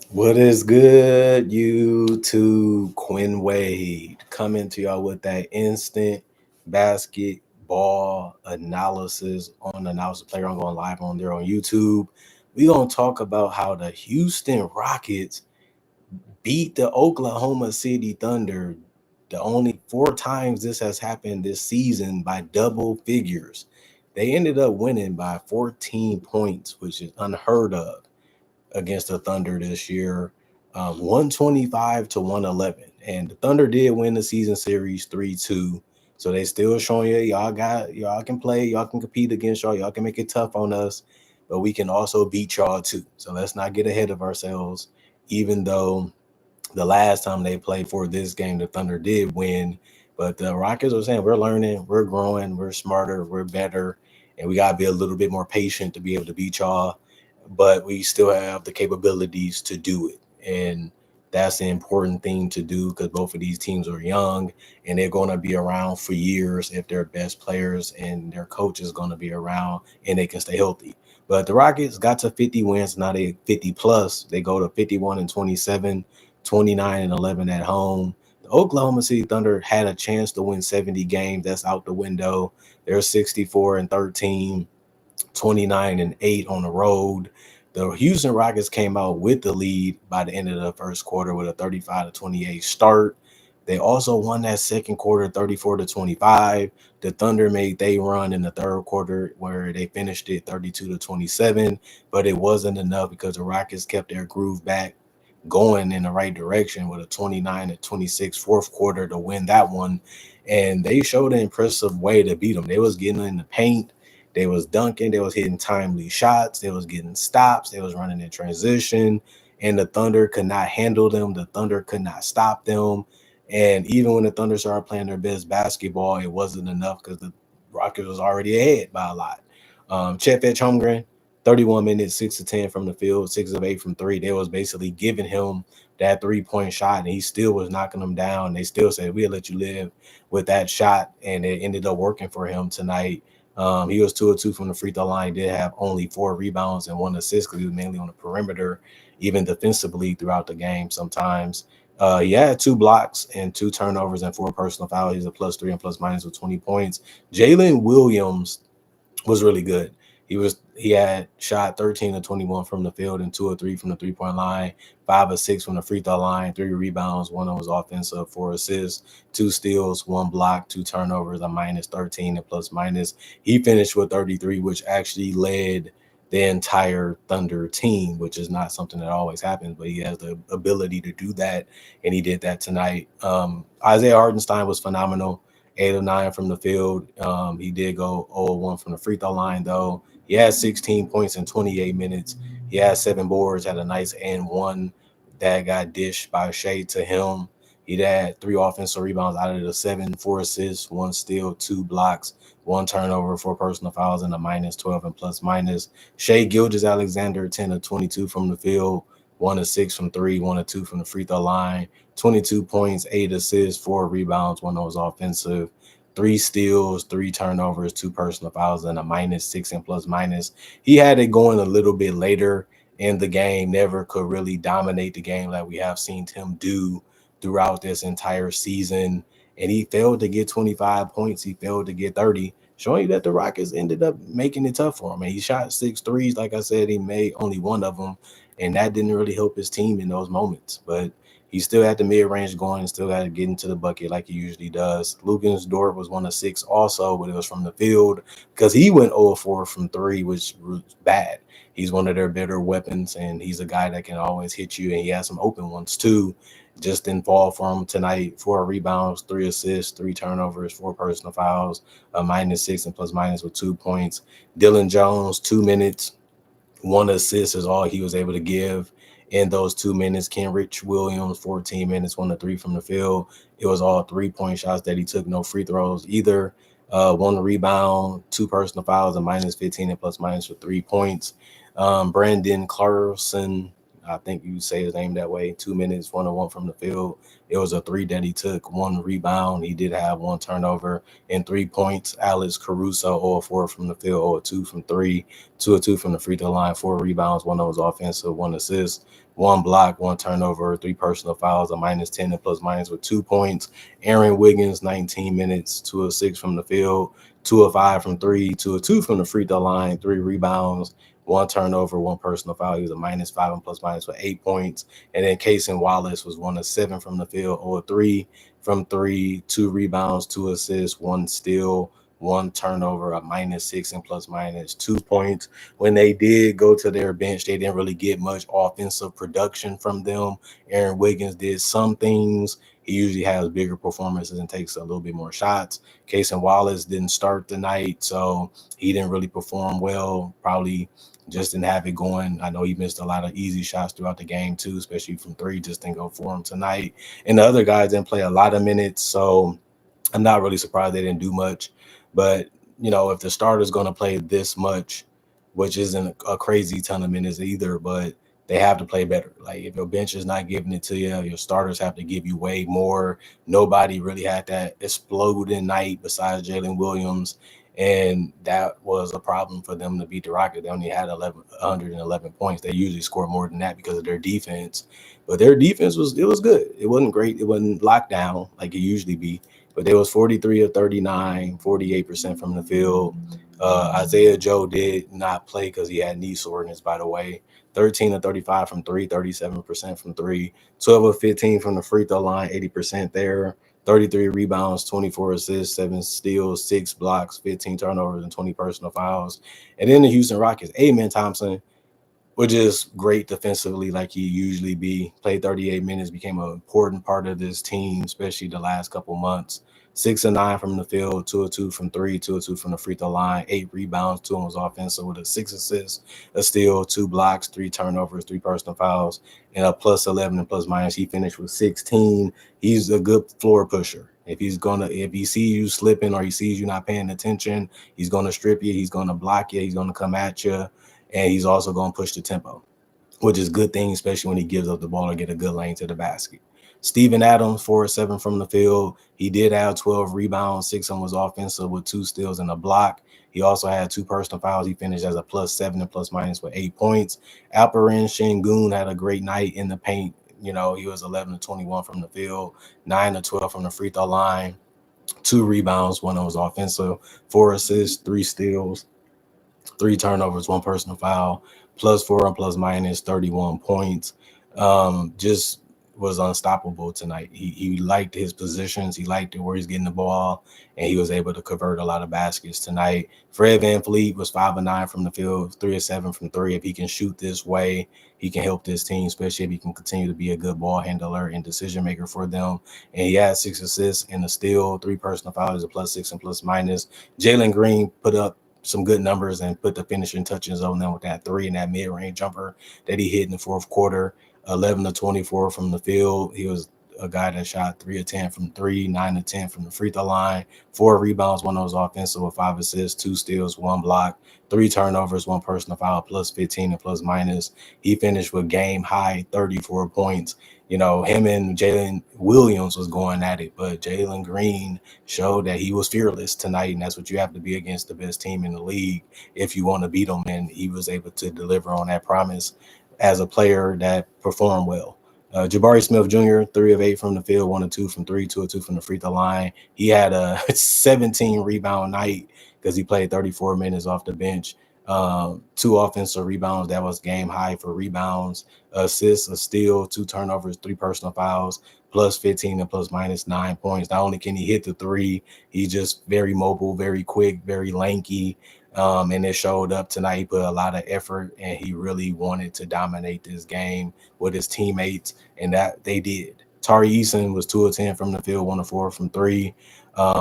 What is good, YouTube? Quinn Wade coming to y'all with that instant basketball analysis on Analysis Player. I'm going live on there on YouTube. We're going to talk about how the Houston Rockets beat the Oklahoma City Thunder. The only four times this has happened this season by double figures. They ended up winning by 14 points, which is unheard of against the Thunder this year, 125 to 111. And the Thunder did win the season series 3-2. So they still showing you y'all can play, y'all can compete against y'all can make it tough on us, but we can also beat y'all too. So let's not get ahead of ourselves, even though the last time they played for this game, the Thunder did win. But the Rockets are saying we're learning, we're growing, we're smarter, we're better, and we gotta be a little bit more patient to be able to beat y'all. But we still have the capabilities to do it. And that's the important thing to do because both of these teams are young and they're going to be around for years if they're best players and their coach is going to be around and they can stay healthy. But the Rockets got to 50 wins. Now they 50 plus. They go to 51 and 27, 29 and 11 at home. The Oklahoma City Thunder had a chance to win 70 games. That's out the window. They're 64 and 13, 29 and 8 on the road. The Houston Rockets came out with the lead by the end of the first quarter with a 35 to 28 start. They also won that second quarter 34 to 25. The Thunder made they run in the third quarter where they finished it 32 to 27, but it wasn't enough because the Rockets kept their groove back going in the right direction with a 29 to 26 fourth quarter to win that one. And they showed an impressive way to beat them. They was getting in the paint, they was dunking, they was hitting timely shots, they was getting stops, they was running in transition, and the Thunder could not handle them. The Thunder could not stop them. And even when the Thunder started playing their best basketball, it wasn't enough because the Rockets was already ahead by a lot. Chet Holmgren, 31 minutes, 6 to 10 from the field, 6 of 8 from three. They was basically giving him that 3-point shot, and he still was knocking them down. They still said, we'll let you live with that shot, and it ended up working for him tonight. He was 2 of 2 from the free throw line, did have only 4 rebounds and 1 assist because he was mainly on the perimeter, even defensively throughout the game sometimes. He had 2 blocks and 2 turnovers and 4 personal fouls. He's a plus 3 and plus minus with 20 points. Jalen Williams was really good. He had shot 13 to 21 from the field and 2 or 3 from the 3-point line, 5 or 6 from the free throw line, 3 rebounds, 1 was offensive, 4 assists, 2 steals, 1 block, 2 turnovers, a minus 13 and plus minus. He finished with 33, which actually led the entire Thunder team, which is not something that always happens, but he has the ability to do that, and he did that tonight. Isaiah Hartenstein was phenomenal. 8 of 9 from the field. He did go 0-1 from the free throw line, though. He had 16 points in 28 minutes. He had 7 boards, had a nice and one that got dished by Shea to him. He had 3 offensive rebounds out of the 7, 4 assists, 1 steal, 2 blocks, 1 turnover, 4 personal fouls, and a minus 12 and plus minus. Shea Gilgeous-Alexander, 10 of 22 from the field, 1 of 6 from 3, 1 of 2 from the free throw line. 22 points, 8 assists, 4 rebounds, 1 was offensive, 3 steals, 3 turnovers, 2 personal fouls, and a minus 6 and plus minus. He had it going a little bit later in the game, never could really dominate the game like we have seen him do throughout this entire season. And he failed to get 25 points. He failed to get 30, showing you that the Rockets ended up making it tough for him. And he shot 6 threes. Like I said, he made only 1 of them. And that didn't really help his team in those moments. But he still had the mid range going, still got to get into the bucket like he usually does. Lucas Dort was 1 of 6 also, but it was from the field because he went 0-4 from 3, which was bad. He's one of their better weapons, and he's a guy that can always hit you, and he has some open ones too. Just didn't fall for him tonight. 4 rebounds, 3 assists, 3 turnovers, 4 personal fouls, a minus 6 and plus minus with 2 points. Dylan Jones, 2 minutes, 1 assist is all he was able to give in those 2 minutes. Kenrich Williams, 14 minutes, 1 of 3 from the field. It was all 3-point shots that he took, no free throws either. 1 rebound, 2 personal fouls, a minus 15 and plus minus for 3 points. Brandon Clarkson, I think you say his name that way. 2 minutes, 1-1 from the field. It was a 3 that he took, 1 rebound. He did have 1 turnover and 3 points. Alex Caruso, 0-4 from the field, 0-2 from 3, 2-2 from the free throw line, 4 rebounds, 1 of was offensive, 1 assist, 1 block, 1 turnover, 3 personal fouls, a -10 and plus minus with 2 points. Aaron Wiggins, 19 minutes, 2 of 6 from the field, 2 of 5 from 3, 2 of 2 from the free throw line, 3 rebounds, 1 turnover, 1 personal foul. He was a -5 and plus minus with 8 points. And then Cason Wallace was 1 of 7 from the field, 0 of 3 from 3, 2 rebounds, 2 assists, 1 steal, 1 turnover, a -6 and plus minus 2 points. When they did go to their bench, they didn't really get much offensive production from them. Aaron Wiggins did some things. He usually has bigger performances and takes a little bit more shots. Cason Wallace didn't start the night, so he didn't really perform well. Probably just didn't have it going. I know he missed a lot of easy shots throughout the game too, especially from 3. Just didn't go for him tonight. And the other guys didn't play a lot of minutes, so I'm not really surprised they didn't do much. But, if the starter's going to play this much, which isn't a crazy ton of minutes either, but they have to play better. Like, if your bench is not giving it to you, your starters have to give you way more. Nobody really had that exploding night besides Jalen Williams, and that was a problem for them to beat the Rockets. They only had 111 points. They usually score more than that because of their defense, but their defense was good. It wasn't great. It wasn't locked down like it usually be, but they was 43 of 39, 48% from the field. Isaiah Joe did not play because he had knee soreness, by the way. 13 of 35 from 3, 37% from 3, 12 of 15 from the free throw line, 80% there. 33 rebounds, 24 assists, 7 steals, 6 blocks, 15 turnovers, and 20 personal fouls. And then the Houston Rockets, Amen Thompson, which is great defensively like he usually be. Played 38 minutes, became an important part of this team, especially the last couple months. 6 of 9 from the field, 2 of 2 from 3, 2 of 2 from the free throw line, 8 rebounds, 2 was offensive with a 6 assists, a steal, 2 blocks, 3 turnovers, 3 personal fouls, and a plus 11 and plus minus. He finished with 16. He's a good floor pusher. If he sees you slipping or he sees you not paying attention, he's gonna strip you, he's gonna block you, he's gonna come at you, and he's also gonna push the tempo, which is a good thing, especially when he gives up the ball or get a good lane to the basket. Steven Adams, 4 of 7 from the field. He did have 12 rebounds, 6 of them was offensive with 2 steals and a block. He also had 2 personal fouls. He finished as a plus 7 and plus minus with 8 points. Alperen Sengun had a great night in the paint. He was 11 of 21 from the field, 9 of 12 from the free throw line, 2 rebounds, 1 was offensive, 4 assists, 3 steals, 3 turnovers, 1 personal foul, plus 4 and plus minus 31 points. Just was unstoppable tonight. He liked his positions. He liked where he's getting the ball, and he was able to convert a lot of baskets tonight. Fred VanVleet was 5 of 9 from the field, 3 of 7 from 3. If he can shoot this way, he can help this team, especially if he can continue to be a good ball handler and decision maker for them. And he had 6 assists and a steal, 3 personal fouls, a plus 6 and plus minus. Jalen Green put up some good numbers and put the finishing touches on them with that 3 and that mid-range jumper that he hit in the fourth quarter. 11 of 24 from the field. He was a guy that shot 3 of 10 from 3, 9 of 10 from the free throw line, 4 rebounds, 1 was offensive with 5 assists, 2 steals, 1 block, 3 turnovers, 1 personal foul, plus 15 and plus minus. He finished with game high 34 points. Him and Jalen Williams was going at it, but Jalen Green showed that he was fearless tonight, and that's what you have to be against the best team in the league if you want to beat them, and he was able to deliver on that promise as a player that performed well. Jabari Smith Jr., 3 of 8 from the field, 1 of 2 from 3, 2 of 2 from the free throw line. He had a 17 rebound night because he played 34 minutes off the bench. 2 offensive rebounds. That was game high for rebounds. Assists, a steal, 2 turnovers, 3 personal fouls, plus 15 and plus minus 9 points. Not only can he hit the 3, he's just very mobile, very quick, very lanky. And it showed up tonight. He put a lot of effort, and he really wanted to dominate this game with his teammates, and that they did. Tari Eason was 2 of 10 from the field, 1 of 4 from 3.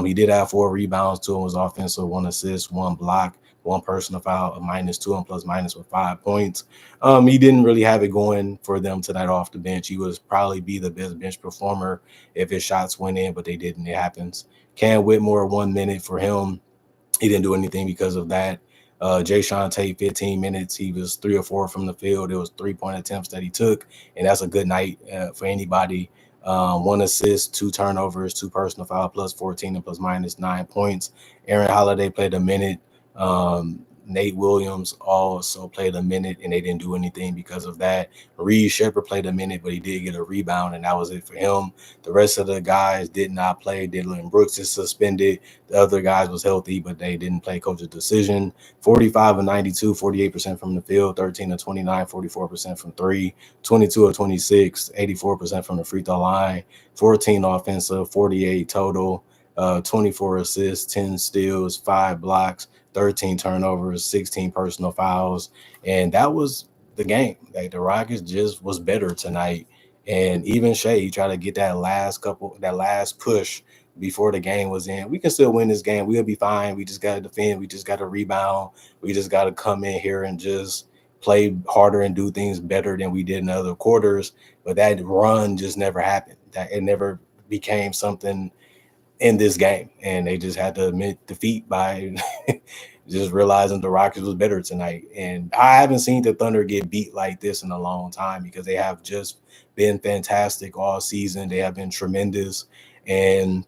He did have 4 rebounds, 2 was offensive, 1 assist, 1 block, 1 personal foul, a -2 and plus minus with 5 points. He didn't really have it going for them tonight off the bench. He was probably be the best bench performer if his shots went in, but they didn't. It happens. Cam Whitmore, 1 minute for him. He didn't do anything because of that. Jay Sean Tate, 15 minutes. He was 3 or 4 from the field. It was 3-point attempts that he took, and that's a good night for anybody. 1 assist, 2 turnovers, 2 personal foul, plus 14 and plus minus 9 points. Aaron Holiday played a minute. Nate Williams also played a minute, and they didn't do anything because of that. Reed Shepherd played a minute, but he did get a rebound, and that was it for him. The rest of the guys did not play. Dylan Brooks is suspended. The other guys was healthy, but they didn't play. Coach's decision. 45 of 92, 48% from the field, 13 of 29, 44% from 3, 22 of 26, 84% from the free throw line, 14 offensive, 48 total, 24 assists, 10 steals, 5 blocks, 13 turnovers, 16 personal fouls, and that was the game. Like, the Rockets just was better tonight. And even Shea tried to get that last push before the game was in. We can still win this game. We'll be fine. We just got to defend. We just got to rebound. We just got to come in here and just play harder and do things better than we did in other quarters. But that run just never happened. That it never became something in this game, and they just had to admit defeat by just realizing the Rockets was better tonight. And I haven't seen the Thunder get beat like this in a long time, because they have just been fantastic all season. They have been tremendous, and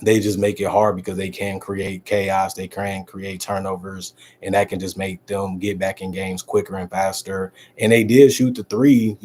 they just make it hard because they can create chaos, they can create turnovers, and that can just make them get back in games quicker and faster. And they did shoot the three,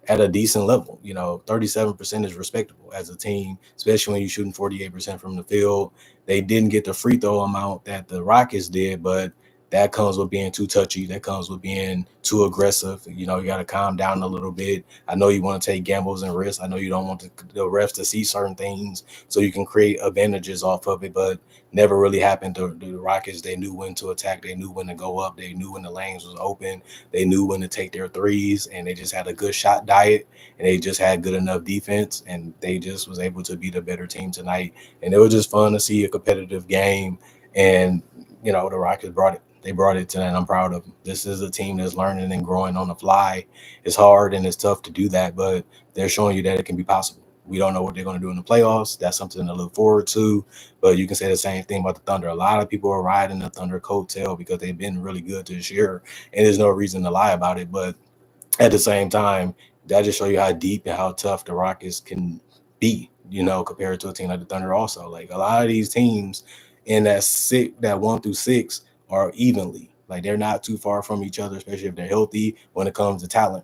at a decent level. 37% is respectable as a team, especially when you're shooting 48% from the field. They didn't get the free throw amount that the Rockets did, but that comes with being too touchy. That comes with being too aggressive. You got to calm down a little bit. I know you want to take gambles and risks. I know you don't want the refs to see certain things so you can create advantages off of it, but never really happened to the Rockets. They knew when to attack. They knew when to go up. They knew when the lanes was open. They knew when to take their threes, and they just had a good shot diet, and they just had good enough defense, and they just was able to be the better team tonight. And it was just fun to see a competitive game, and the Rockets brought it. They brought it tonight. I'm proud of them. This is a team that's learning and growing on the fly. It's hard and it's tough to do that, but they're showing you that it can be possible. We don't know what they're going to do in the playoffs. That's something to look forward to. But you can say the same thing about the Thunder. A lot of people are riding the Thunder coattail because they've been really good this year, and there's no reason to lie about it. But at the same time, that just show you how deep and how tough the Rockets can be, compared to a team like the Thunder also. Like, a lot of these teams in that 1 through 6 are evenly. Like, they're not too far from each other, especially if they're healthy when it comes to talent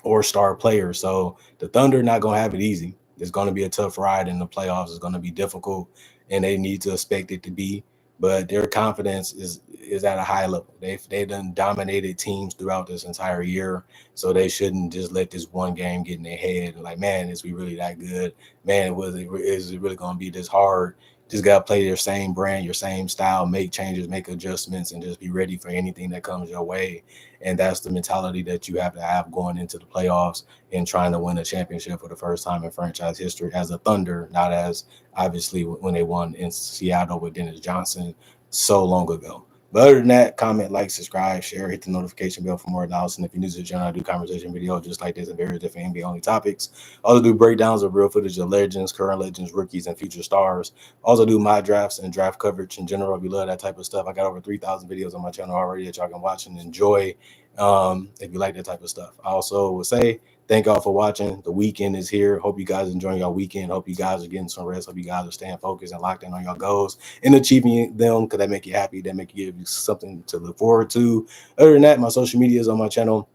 or star players. So the Thunder not going to have it easy. It's going to be a tough ride in the playoffs. It's going to be difficult, and they need to expect it to be. But their confidence is at a high level. They've done dominated teams throughout this entire year, so they shouldn't just let this one game get in their head. Like, man, is we really that good? Man, is it really going to be this hard? Just got to play your same brand, your same style, make changes, make adjustments, and just be ready for anything that comes your way. And that's the mentality that you have to have going into the playoffs and trying to win a championship for the first time in franchise history as a Thunder, not as obviously when they won in Seattle with Dennis Johnson so long ago. But other than that, comment, like, subscribe, share, hit the notification bell for more analysis. And if you're new to the channel, I do conversation videos just like this and various different NBA only topics. Also do breakdowns of real footage of legends, current legends, rookies, and future stars. Also do my drafts and draft coverage in general. If you love that type of stuff, I got over 3,000 videos on my channel already that y'all can watch and enjoy if you like that type of stuff. I also would say thank y'all for watching. The weekend is here. Hope you guys enjoying your weekend. Hope you guys are getting some rest. Hope you guys are staying focused and locked in on your goals and achieving them, because that make you happy. That make you give you something to look forward to. Other than that, my social media is on my channel.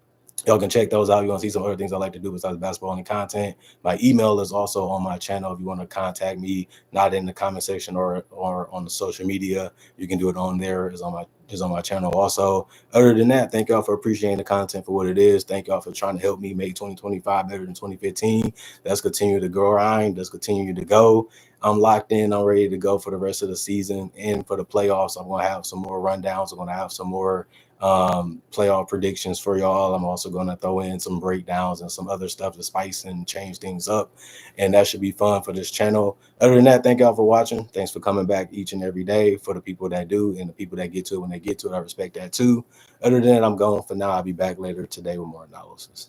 Y'all can check those out. You want to see some other things I like to do besides basketball and content. My email is also on my channel. If you want to contact me, not in the comment section or on the social media, you can do it on there. It's on my channel also. Other than that, thank y'all for appreciating the content for what it is. Thank y'all for trying to help me make 2025 better than 2015. Let's continue to grind. Let's continue to go. I'm locked in. I'm ready to go for the rest of the season and for the playoffs. I'm going to have some more rundowns. I'm going to have some more playoff predictions for y'all. I'm also going to throw in some breakdowns and some other stuff to spice and change things up, and that should be fun for this channel. Other than that, thank y'all for watching. Thanks for coming back each and every day. For the people that do and the people that get to it when they get to it, I respect that too. Other than that, I'm going for now. I'll be back later today with more analysis.